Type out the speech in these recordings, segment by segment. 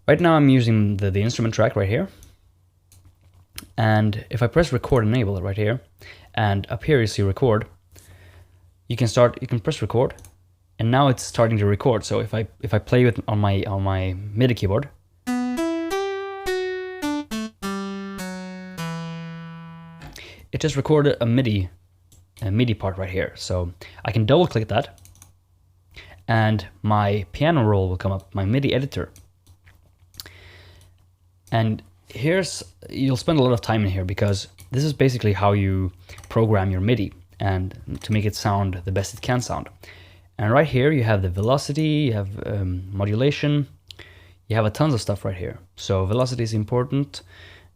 Right now I'm using the instrument track right here. And if I press record enable right here, and up here you see record, you can press record, and now it's starting to record. So if I play it on my MIDI keyboard, it just recorded a MIDI part right here. So I can double click that, and my piano roll will come up, my MIDI editor. And you'll spend a lot of time in here, because this is basically how you program your MIDI and to make it sound the best it can sound. And right here you have the velocity, you have modulation, you have a tons of stuff right here. So velocity is important.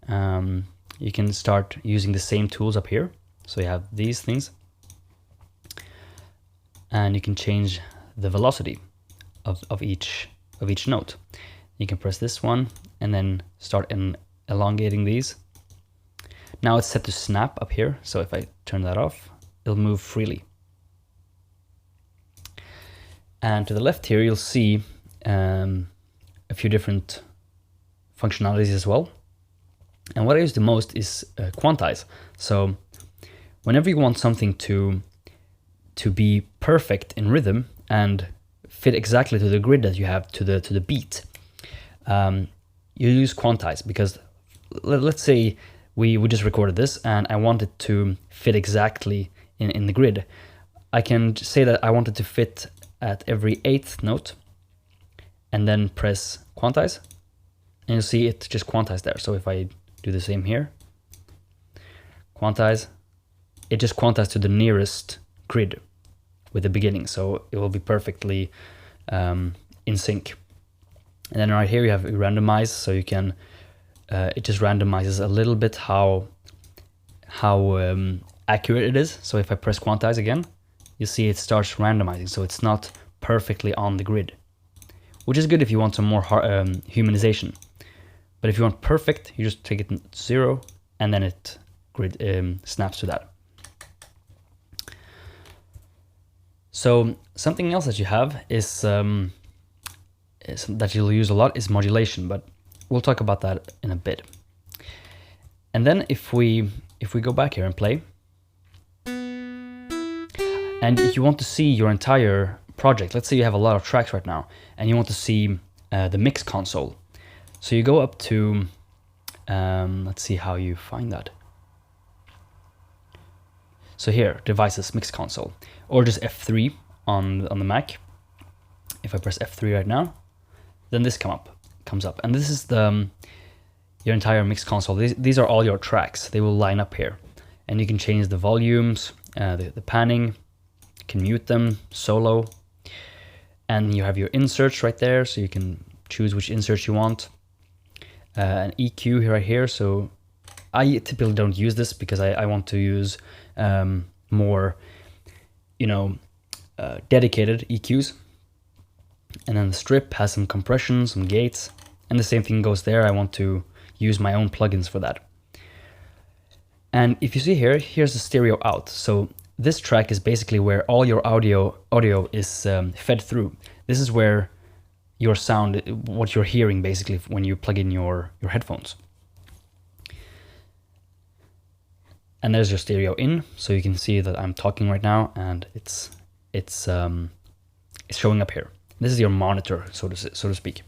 You can start using the same tools up here. So you have these things, and you can change the velocity of each note. You can press this one and then start elongating these. Now it's set to snap up here, so if I turn that off, it'll move freely. And to the left here, you'll see a few different functionalities as well. And what I use the most is quantize. So whenever you want something to be perfect in rhythm and fit exactly to the grid that you have, to the beat, you use quantize. Because let's say we just recorded this and I want it to fit exactly in the grid. I can say that I want it to fit at every 8th note, and then press quantize, and you'll see it just quantize there. So if I do the same here, quantize, it just quantized to the nearest grid with the beginning, so it will be perfectly in sync. And then right here you have randomize, so you can it just randomizes a little bit how accurate it is. So if I press quantize again, you see it starts randomizing, so it's not perfectly on the grid, which is good if you want some more humanization. But if you want perfect, you just take it to 0, and then it snaps to that. So something else that you have is that you'll use a lot is modulation, but we'll talk about that in a bit. And then if we go back here and play, and if you want to see your entire project, let's say you have a lot of tracks right now, and you want to see the mix console. So you go up to, let's see how you find that. So here, devices, mix console, or just F3 on the Mac. If I press F3 right now, then this comes up, and this is your entire mix console. These are all your tracks. They will line up here, and you can change the volumes, the panning. You can mute them, solo, and you have your inserts right there, so you can choose which inserts you want. An EQ right here, so I typically don't use this because I want to use more, dedicated EQs. And then the strip has some compression, some gates, and the same thing goes there. I want to use my own plugins for that. And if you see here, here's the stereo out. So this track is basically where all your audio is fed through. This is where your sound, what you're hearing basically when you plug in your headphones. And there's your stereo in, so you can see that I'm talking right now, and it's showing up here. This is your monitor, so to speak.